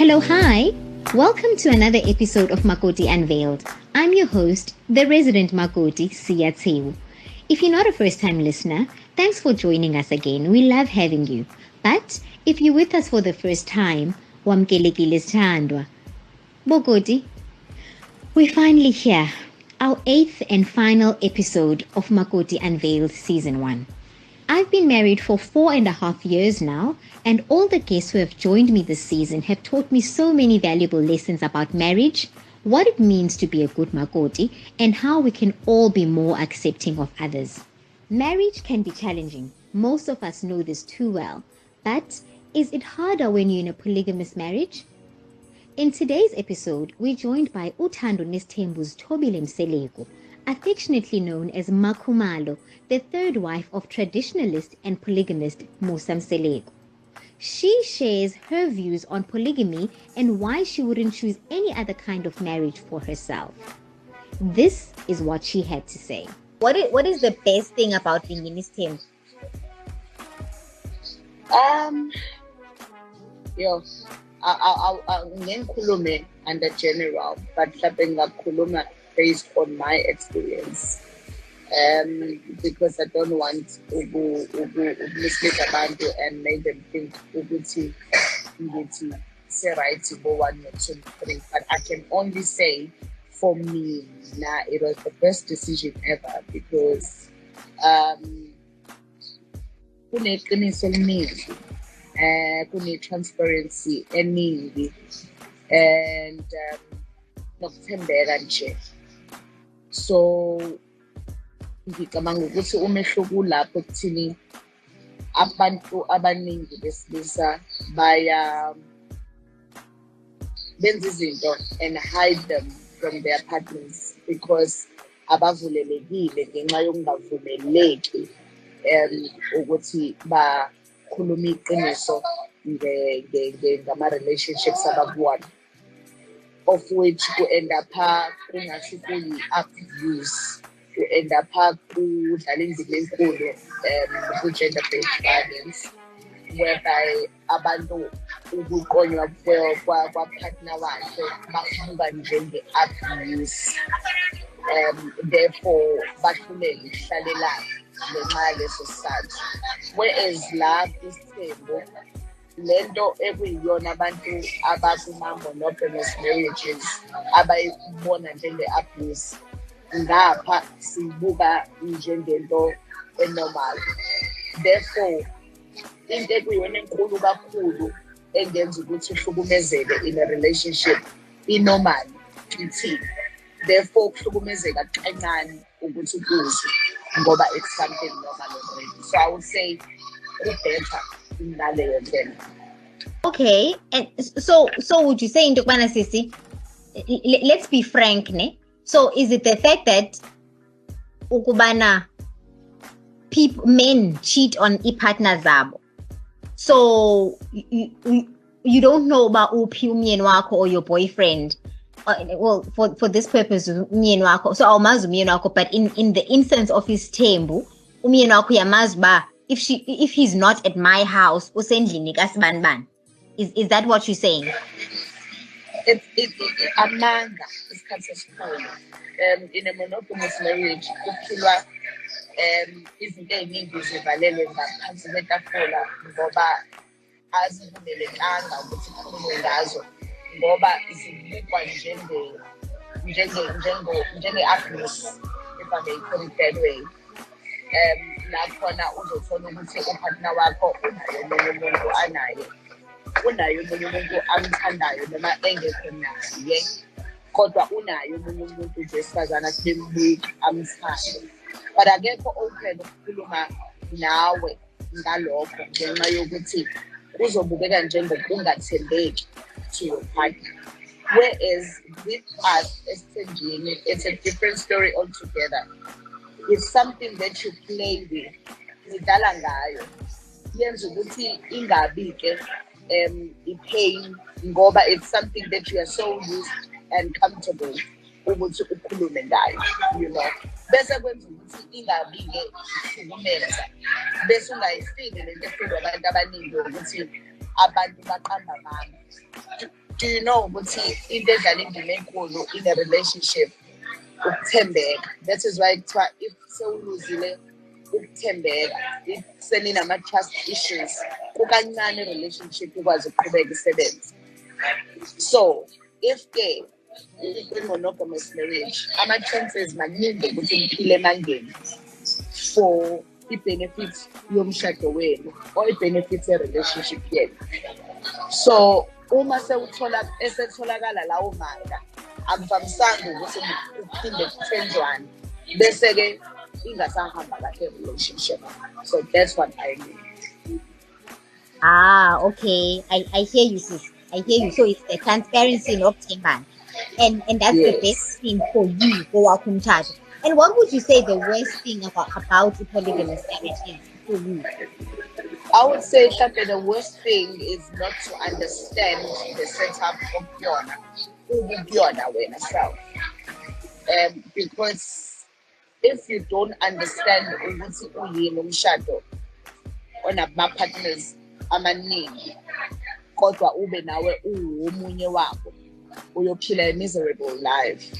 Hello, hi. Welcome to another episode of Makoti Unveiled. I'm your host, the resident Makoti, Siya Tsewu. If you're not a first-time listener, thanks for joining us again. We love having you. But if you're with us for the first time, wamkelekile sithandwa. Bokoti, we're finally here. Our 8th and final episode of Makoti Unveiled Season 1. I've been married for 4.5 years now, and all the guests who have joined me this season have taught me so many valuable lessons about marriage, what it means to be a good Makoti, and how we can all be more accepting of others. Marriage can be challenging. Most of us know this too well. But is it harder when you're in a polygamous marriage? In today's episode, we're joined by Uthando Nesthembu's Thobile Mseleku, affectionately known as MaKhumalo, the third wife of traditionalist and polygamist Mseleku. She shares her views on polygamy and why she wouldn't choose any other kind of marriage for herself. This is what she had to say. What is the best thing about being in this team? Ngikhulume under general, but ngikhuluma based on my experience. Because I don't want to mislead abantu and make them think ukuthi say right to go 1 2 3. But I can only say for me, it was the best decision ever because kuneqiniso eliningi, kune-transparency eningi, and nokuthembeka nje. So ngicabanga ukuthi umehluko lapho kuthini abantu abaningi besilisa baya benza izinto and hide them from their partners because abavulelekile ngenxa yokungavumeleki ukuthi bakhuluma iqiniso ngama-relationships abakuwona, of which ku-end up kungasho kuyi-abuse, ku-end up kudlala indima enkulu ku-gender-based violence, whereby abantu ukuqonywa kwa-partner wakhe bakubuka njenge-abuse, therefore bahluleke ukuhlalelana ngenxa yaleso sizathu. Whereas la isithembu, lento ekuyiyona abantu abakuma-monogamous marriages abayibona njenge-abuse, ngapha siyibuka njengento enormal. Therefore, into ekuyiyona enkulu kakhulu engenza ukuthi uhlukumezeke in a relationship inormal ithini. Therefore, kuhlukumezeka kancane ukuthi ukuzwe ngoba it's something normal already. So I would say better ngaleyo ndlela. Okay, and so would you say into kubana sisi, let's be frank, ne? So is it the fact that ukubana men cheat on partners zabo? So you don't know about uphi umyeni wakho or your boyfriend. Well, for this purpose, umyeni wakho. So awumazi umyeni wakho, but in the instance of his thembu, umyeni wakho uyamazi ba if he's not at my house, usendlini kasibani. Is that what you're saying? Amanga isikhathi esikhulu. In a monogamous marriage, kuphilwa izinto ey'ningi zivalelwe ngaphansi kwetafula ngoba azivumelekanga ukuthi kukhulunywe ngazo, ngoba zibukwa njenge-abuse, if I may put it that way. Lakhona uzothola ukuthi upartner wakho unayo omunye umuntu amthandayo noma engekho naye, kodwa unayo omunye umuntu nje esifazane asibembuka amthande, but akekho open ukukhuluma nawe ngalokho ngenxa yokuthi kuzobukeka njengokungathembeki to your partner. Whereas with us esithenjini, it's a different story altogether. It's something that you play with, nidlala ngayo, yenza ukuthi ingabi-ke i-pain ngoba it's something that you are so used and comfortable ukuthi ukhulume ngayo, you know. Bese kwenza ukuthi ingabi-ke ihlukumeza, bese ungayifili lento efilwa abantu abaningi ukuthi abantu baqamba mama. do you know ukuthi into edlala indima enkulu in a relationship ukuthembeka? That is why kuthiwa if sewuluzile ukuthembeka, if seninama-trust issues, kukancane i-relationship ikwazi ukuqhubeka isebenze. So if-ke kwi-monogamous marriage, ama-chances maningi ukuthi niphile emangeni for i-benefit yomshado wenu or i-benefit ye-relationship yenu. So uma esetholakala lawo manga, akuvamisanga ukuthi uphinde kuthenjwane bese-ke ingasahamba kahle relationship. So that's what I mean. Okay. I hear you, sis. I hear you. So it's the transparency of Timban. And that's the best thing for you, for Wakumtata. And what would you say the worst thing about the polygamous marriage is for you? I would say that the worst thing is not to understand the setup of Yona when self. Because if you don't understand ukuthi uyini umshado onama-partners amaningi, kodwa ube nawe uwomunye wabo, uyophila a miserable life.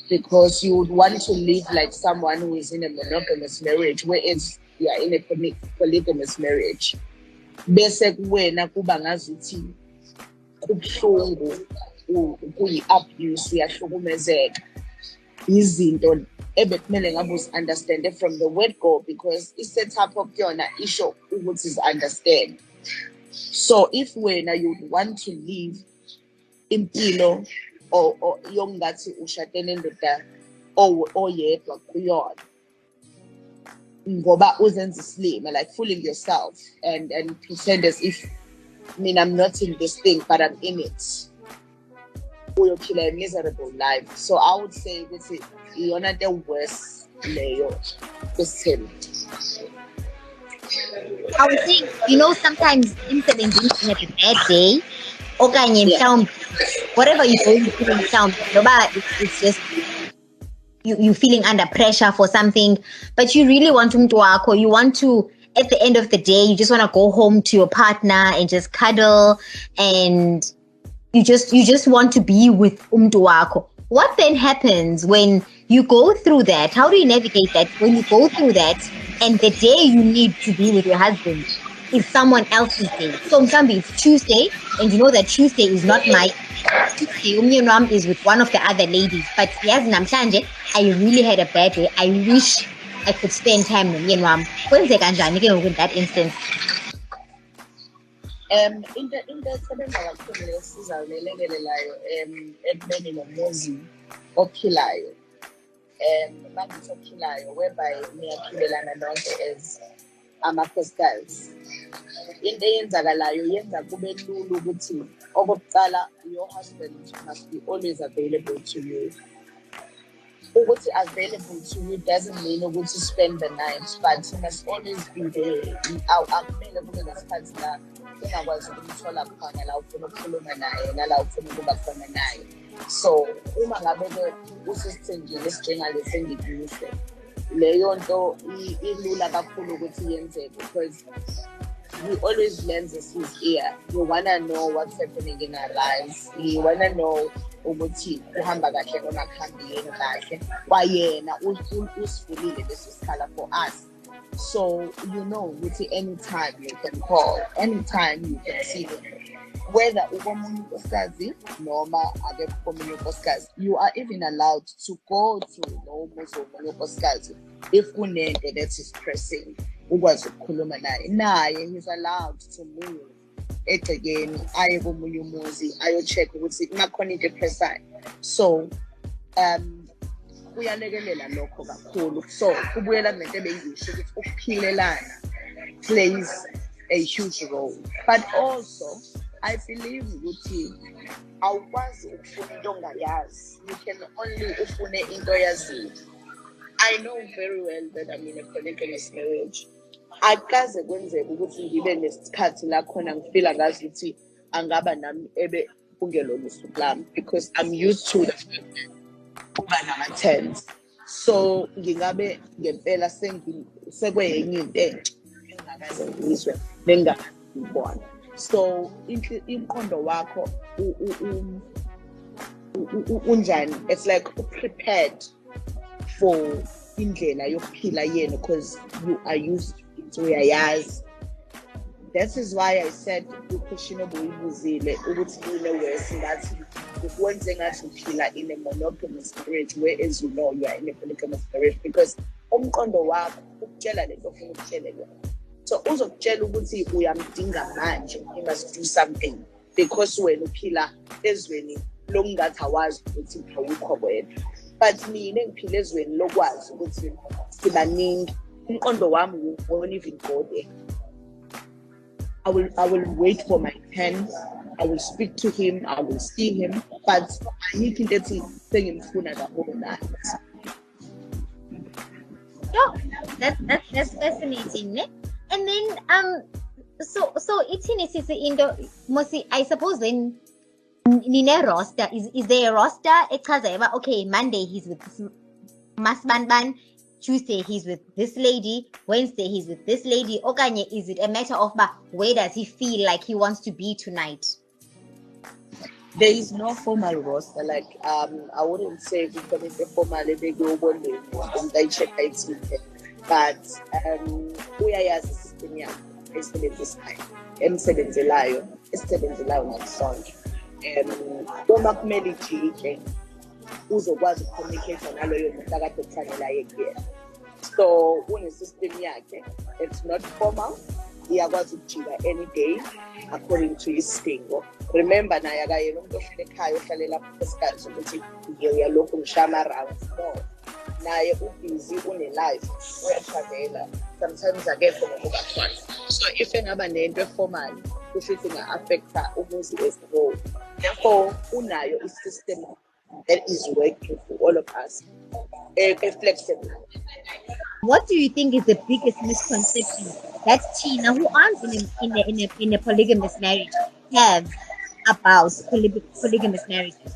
Because you would want to live like someone who is in a monogamous marriage, whereas you are in a polygamous marriage. Bese kuwena kuba ngazuthi kubuhlungu, kuyi-abuse, uyahlukumezeka. Izinto ebekumele ngabe uzi-understande from the word go, because i-setup of yona isho ukuthi is-understand. So if wena you would want to live impilo or yongathi ushade nendoda oyedwa kuyona, ngoba uzenza isilima, like fooling yourself and pretend as if, I mean, I'm not in this thing but I'm in it, uyophila a miserable life. So I would say this is iyona the worst leyo kusithemba. I would think, sometimes emsebenzini had a bad day, okanye mhlawumbe whatever you're going through, mhlawumbe it's just you feeling under pressure for something, but you really want umuntu wakho, you want to, at the end of the day, you just want to go home to your partner and just cuddle, and you just want to be with umuntu wakho. What then happens when you go through that? How do you navigate that when you go through that and the day you need to be with your husband is someone else's day? So maybe it's Tuesday, and you know that Tuesday is not my Tuesday. Umnyenwam is with one of the other ladies. But yes, namhlanje, I really had a bad day. I wish I could spend time with Umnyenwam. Kwenzeka kanjani ke in that instance? Into esebenza kakhulu lesizawulelekelelayo ekubeni nomuzi ophilayo, mangithi ophilayo, whereby niyaphilelana nonke as amakhosikazi. Into eyenzakalayo yenza kube lula ukuthi okokuqala, your husband must be always available to you. Ukuthi available to you doesn't mean ukuthi spend the night, but he must always be there. Akumele kube nesikhathi la ungakwazi ukumthola khona, la ufuna ukukhuluma naye nala ufuna ukuba khona naye. So uma ngabe-ke usisithenjini esinjengalesi engikuhle, leyo nto ilula kakhulu ukuthi yenzeke, because we always lends us his ear. You wanna know what's happening in our lives. You wanna know ukuthi uhamba kahle noma kuhambile kahle. Kwayena usivulile leso sikhala for us. So you know ukuthi anytime you can call, anytime you can see him. Whether ukomunye unkosikazi noma akekho komunye unkosikazi, you are even allowed to go to umuzi womunye unkosikazi if kunento that is pressing. Ukwazi ukukhuluma naye, he's allowed to move egcekeni aye komunye umuzi ayo-check ukuthi kunakhona into epressayo. So kuyalekelela lokho kakhulu. So kubuyela nento ebengiyisho ukuthi ukuphilelana plays a huge role, but also I believe ukuthi awukwazi ukufuna into ongayazi. You can only ufune into oyaziyo. I know very well that I'm in a polygamous marriage. Akaze kwenzeka ukuthi ngibe nesikhathi la khona ngifila ngazi ukuthi angaba nami ebe kungelona usuku lami, because I'm used to the kuba nama-10s. So ngingabe ngempela sekwenye into engakaze ngizwe bengingabona. So imqondo wakho unjani, it's like prepared for indlela yokuphila yena because you are used to uyayazi. That is why I said question obuyibuzile ukuthi ine-worse ngathi ukwenze ngathi uphila in a monogamous marriage, whereas you know you are in a polygamous marriage, because umqondo wakho ukutshela lento ofuna ukutshele yona. So uzokutshela ukuthi uyamdinga manje, you must do something because wena uphila ezweni lokungathi awazi ukuthi awukho wena. But mina ngiphila ezweni lokwazi ukuthi sibaningi, umqondo wami won't even go there. I will wait for my turn. I will speak to him. I will see him. But I need to get him sengimfuna the whole night. Oh, that's fascinating, ne? And then so ithini sisi into mosi, I suppose then nine roster is there a roster echaza okay, Monday he's with this masbanban, Tuesday he's with this lady, Wednesday he's with this lady. Okanye, is it a matter of where does he feel like he wants to be tonight? There is no formal roster. Like I wouldn't say we come into formal they go one day they check it, but uyayazi system yakho esebenzisayo emsebenzelayo ngasonke. Uma kumele ijike uzokwazi ukucommunicate naloyo muntu akade ukufanele kuyena. So une-system yakhe, it's not formal, iyakwazi ukujika any day according to isidingo. Remember naye akayena umuntu ohlala ekhaya ohlale lapho esikhathi ukuthi uyalokhu ngishama rounds. No, naye ubusy, une-life, uyatravela, sometimes akekho ngokubakhona. So if engaba nento eformal kusho ukuthi inga-affecta umuzi as a whole. Therefore unayo i-system that is working for all of us, flexible. What do you think is the biggest misconception that Tina, who aren't in a polygamous marriage, have about polygamous marriages?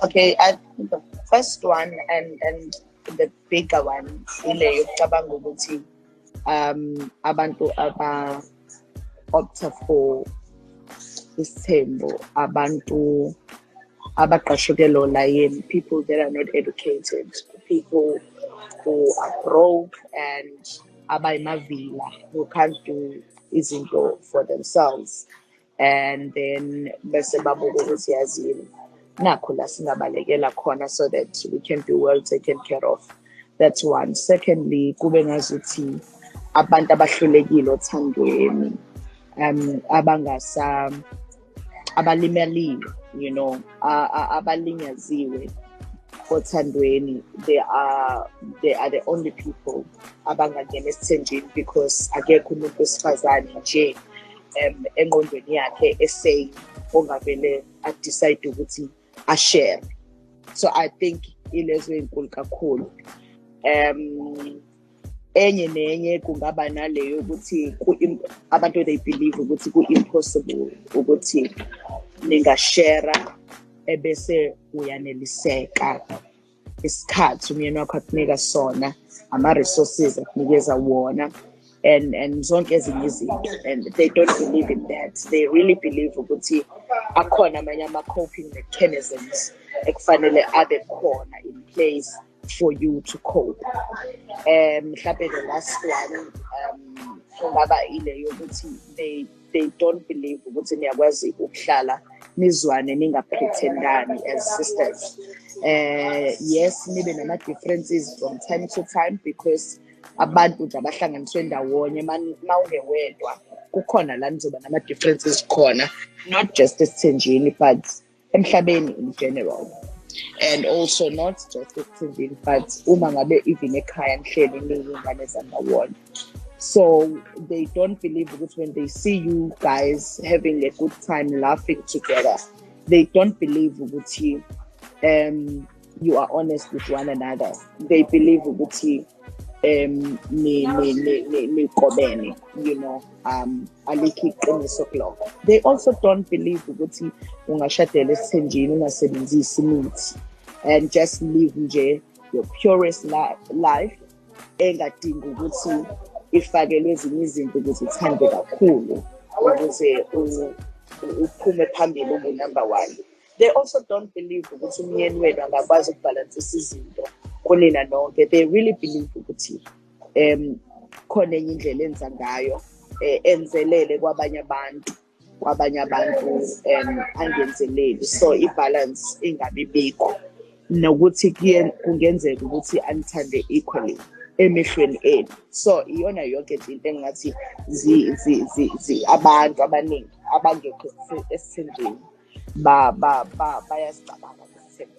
Okay, I think the first one and the bigger one ile yokucabanga ukuthi abantu opta for isithembu, abantu abaqashukelo layeni, people that are not educated, people who are broke and abayimavila, who can't do izinto for themselves, and then bese babuka ukuthi yazini nakho la singabalekela khona so that we can be well taken care of. That's one. Secondly, kube ngazuthi abantu abahlulekile othandweni, abalimaliwe, you know, abalinyaziwe othandweni, they are the only people abangangena esithenjini because akekho umuntu wesifazane nje engqondweni yakhe esay ongavele adecide ukuthi ashare. So I think ilezo enkulu kakhulu. Enye nenye kungaba naleyo ukuthi abantu they believe ukuthi ku-impossible ukuthi ningashare ebese uyaneliseka isikhathi umyeni wakho akunika sona, ama-resources akunikeza wona, and zonke ezinye izinto, and they don't believe in that. They really believe ukuthi akhona amanye ama-coping mechanisms ekufanele abe khona in place for you to cope. Mhlawumbe the last one kungaba ile yokuthi they don't believe ukuthi niyakwazi ukuhlala nizwane ningapretendani as sisters. Yes, nibe nama-differences from time to time because abantu nje abahlanganiswe ndawonye mawungewedwa kukhona la nizoba nama-differences khona, not just esithenjini but emhlabeni in general. And also not just esithenjini but uma ngabe even ekhaya nihleli niyingane zandawonye. So they don't believe that when they see you guys having a good time laughing together, they don't believe that you are honest with one another. They believe that you know, they also don't believe that ungashadela esithenjini ungasebenzisi imithi and just live nje your purest life engadingi ukuthi ifakelwe ezinye izinto ukuthi uthande kakhulu ukuze uphume phambili ube number one. They also don't believe ukuthi umyeni wenu angakwazi ukubhalansisa izinto kunina nonke. They really believe ukuthi khona enye indlela enza ngayo enzelele kwabanye abantu angenzeleli, so ibalance ingabi bikho, nokuthi kungenzeka ukuthi anithande equally emehlweni enu. So iyona yonke into engathi abantu abaningi abangekho esithembeni bayasicabanga lesithembu.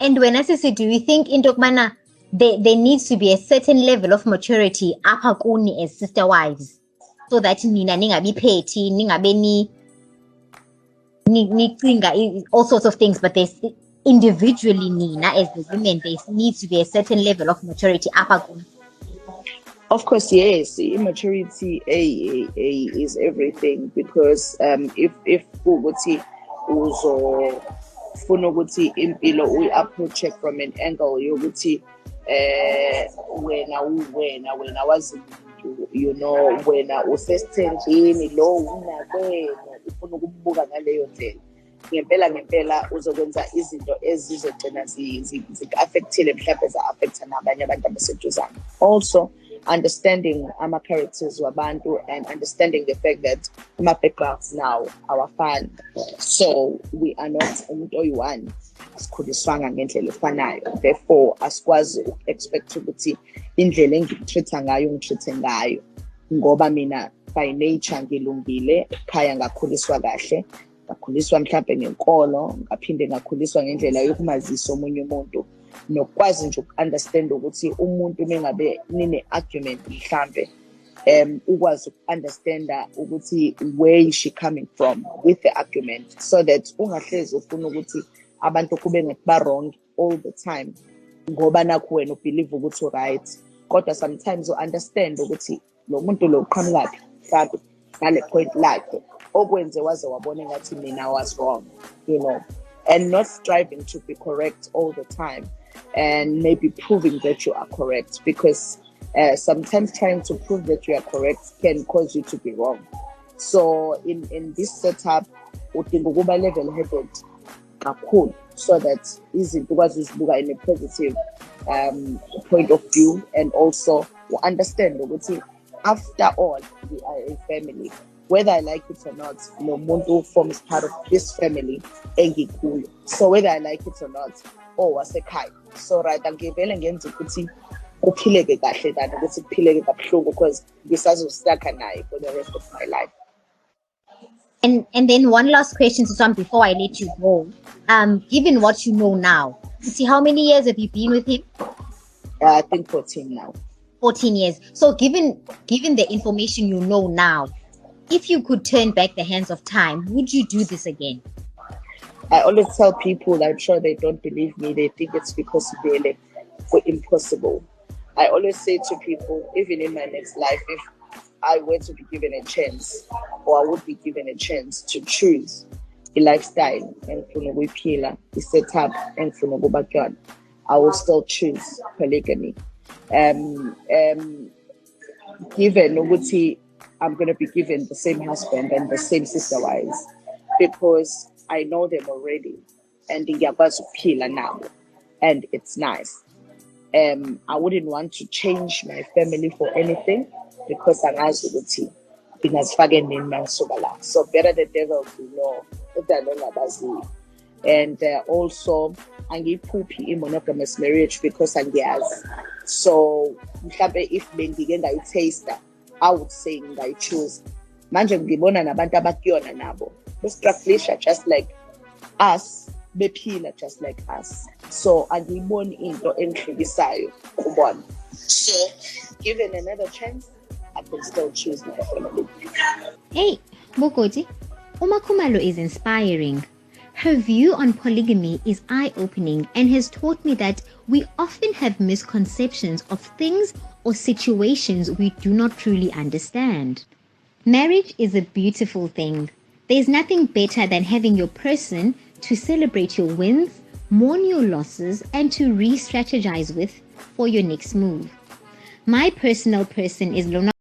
And when I say, do you think into kubana there needs to be a certain level of maturity apha kuni as sister wives, so that nina ningabi petty, ningabe nicinga all sorts of things, but there's individually nina as the women, there needs to be a certain level of maturity apha kuni? Of course, yes. Immaturity is everything, because if ukuthi uzofuna ukuthi impilo uyi-approach from an angle yokuthi wena wazi, you know, wena usesithenjini lo unakwena ufuna ukubuka ngaleyo ndlela, ngempela uzokwenza izinto ezizogcina zi-affectile mhlawumbe za-affecta nabanye abantu abaseduzane. Also understanding ama-characters wabantu and understanding the fact that ama-backgrounds now awafani, so we are not umuntu oyi-one, asikhuliswanga ngendlela efanayo, therefore asikwazi uku-expect ukuthi indlela engitreat-a ngayo ngitreat-e ngayo, ngoba mina by nature ngilungile, ekhaya ngakhuliswa kahle, ngakhuliswa mhlawumbe ngenkolo, ngaphinde ngakhuliswa ngendlela yokumazisa omunye umuntu, nokwazi nje uku-understand ukuthi umuntu mengabe nine-argument mhlawumbe ukwazi uku-understanda ukuthi where is she coming from with the argument, so that ungahlezi ufuna ukuthi abantu kube ngathi ba-wrong all the time ngoba nakho wena ubelieve ukuthi right, kodwa sometimes u-understand ukuthi lo muntu lo uqhamukaphi mhlawumbe ngale point lakhe okwenze waze wabona ngathi mina was wrong, you know, and not striving to be correct all the time and maybe proving that you are correct, because sometimes trying to prove that you are correct can cause you to be wrong. So in this setup udinga ukuba level-headed kakhulu, so that izinto ukwazi uzibuka in a positive point of view, and also you understand ukuthi after all we are a family, whether I like it or not, no muntu forms part of this family engikuyo, so whether I like it or not, wasekhaya, so right angivele ngenza ukuthi kuphileke kahle than ukuthi kuphileke kabuhlungu, because ngisazostaka naye for the rest of my life. And then one last question, Susan, before I let you go. Given what you know now, see, how many years have you been with him? I think 14 now. 14 years. So given the information you know now, if you could turn back the hands of time, would you do this again? I always tell people, I'm sure they don't believe me, they think it's because they're impossible. I always say to people, even in my next life, if I were to be given a chance, or I would be given a chance to choose a lifestyle and a setup and I will still choose polygamy. Given I'm going to be given the same husband and the same sister wives, because I know them already and now, and it's nice. I wouldn't want to change my family for anything, because I'm as so better the devil to know and also angiphuphi in monogamous marriage because angiyazi. So if bengike taste, I would say I choose. Manje ngibona nabantu abakuyona nabo bestrugglisha just like us, bephila just like us. So angiboni into engihlekisayo kubona. So given another chance, I can still choose my family. Hey, Bokoti, MaKhumalo is inspiring. Her view on polygamy is eye-opening and has taught me that we often have misconceptions of things or situations we do not truly understand. Marriage is a beautiful thing. There's nothing better than having your person to celebrate your wins, mourn your losses, and to re-strategize with for your next move. My personal person is Lona.